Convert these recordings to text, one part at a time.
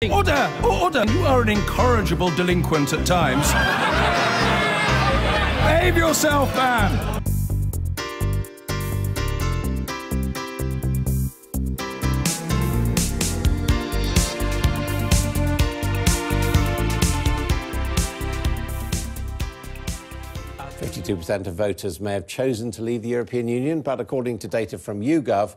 Order! Order! You are an incorrigible delinquent at times. Behave yourself, man! % of voters may have chosen to leave the European Union, but according to data from YouGov,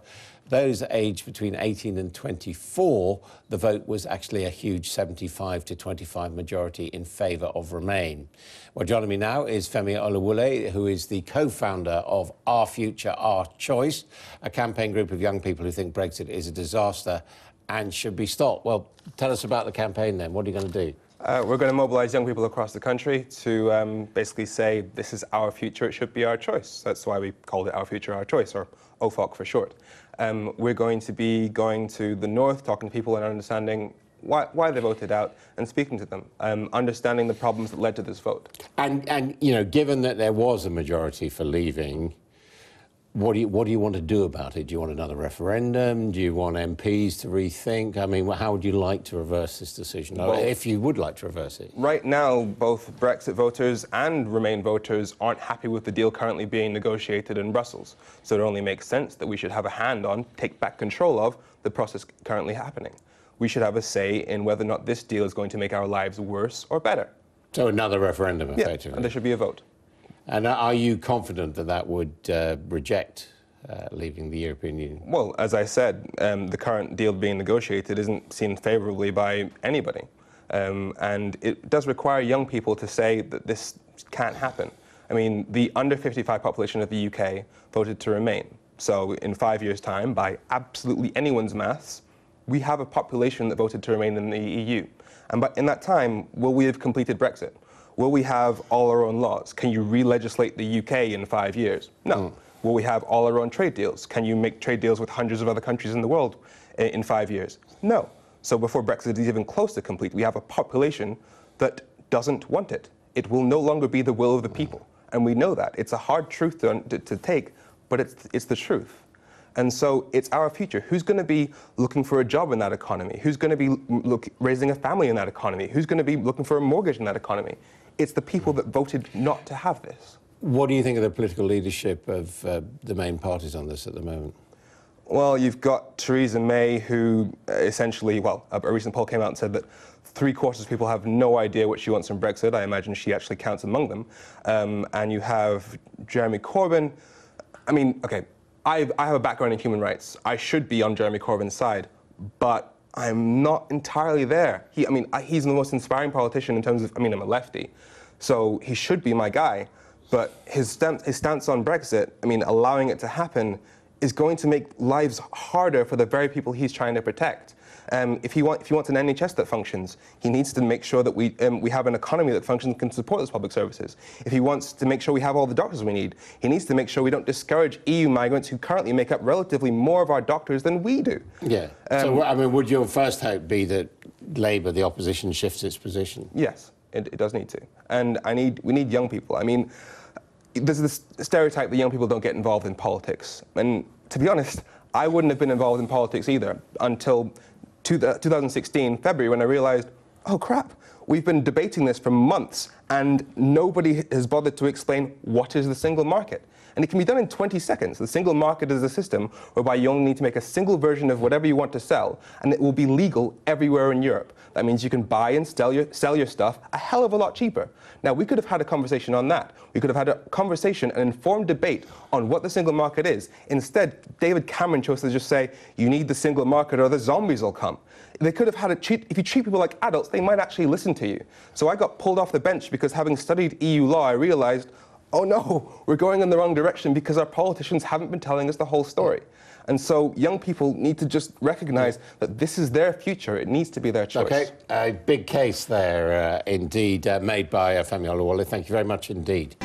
those aged between 18 and 24, the vote was actually a huge 75 to 25 majority in favour of Remain. Well, joining me now is Femi Olawale, who is the co-founder of Our Future, Our Choice, a campaign group of young people who think Brexit is a disaster and should be stopped. Well, tell us about the campaign then. What are you going to do? We're going to mobilise young people across the country to basically say this is our future, it should be our choice. That's why we called it Our Future, Our Choice, or OFOC for short. We're going to be going to the north, talking to people and understanding why they voted out and speaking to them, understanding the problems that led to this vote. And you know, given that there was a majority for leaving, what do you want to do about it? Do you want another referendum? Do you want MPs to rethink? I mean, how would you like to reverse this decision, well, if you would like to reverse it? Right now, both Brexit voters and Remain voters aren't happy with the deal currently being negotiated in Brussels. So it only makes sense that we should have a hand on, take back control of, the process currently happening. We should have a say in whether or not this deal is going to make our lives worse or better. So another referendum, effectively? Yeah, and there should be a vote. And are you confident that that would reject leaving the European Union? Well, as I said, the current deal being negotiated isn't seen favourably by anybody. And it does require young people to say that this can't happen. I mean, the under 55 population of the UK voted to remain. So in 5 years' time, by absolutely anyone's maths, we have a population that voted to remain in the EU. And in that time, will we have completed Brexit? Will we have all our own laws? Can you re-legislate the UK in 5 years? No. Will we have all our own trade deals? Can you make trade deals with hundreds of other countries in the world in 5 years? No. So before Brexit is even close to complete, we have a population that doesn't want it. It will no longer be the will of the people. And we know that. It's a hard truth to take, but it's the truth. And so it's our future. Who's going to be looking for a job in that economy? Who's going to be raising a family in that economy? Who's going to be looking for a mortgage in that economy? It's the people that voted not to have this. What do you think of the political leadership of the main parties on this at the moment? Well, you've got Theresa May, who essentially, well, a recent poll came out and said that 3/4 of people have no idea what she wants from Brexit. I imagine she actually counts among them. And you have Jeremy Corbyn. I mean, OK, I have a background in human rights. I should be on Jeremy Corbyn's side, but I'm not entirely there. He's the most inspiring politician in terms of, I'm a lefty, so he should be my guy. But his stance on Brexit, allowing it to happen, is going to make lives harder for the very people he's trying to protect. If he wants an NHS that functions, he needs to make sure that we have an economy that functions and can support those public services. If he wants to make sure we have all the doctors we need, he needs to make sure we don't discourage EU migrants who currently make up relatively more of our doctors than we do. Yeah. So, would your first hope be that Labour, the opposition, shifts its position? Yes, it does need to. And we need young people. There's this stereotype that young people don't get involved in politics. And to be honest, I wouldn't have been involved in politics either until 2016, February, when I realised, oh crap, we've been debating this for months and nobody has bothered to explain what is the single market. And it can be done in 20 seconds. The single market is a system whereby you only need to make a single version of whatever you want to sell, and it will be legal everywhere in Europe. That means you can buy and sell your stuff a hell of a lot cheaper. Now, we could have had a conversation on that. We could have had a conversation, an informed debate on what the single market is. Instead, David Cameron chose to just say, you need the single market or the zombies will come. They could have had if you treat people like adults, they might actually listen to you. So I got pulled off the bench because having studied EU law, I realised, oh no, we're going in the wrong direction because our politicians haven't been telling us the whole story. And so young people need to just recognise that this is their future. It needs to be their choice. OK, a big case there, indeed, made by Femi Olawale. Thank you very much indeed.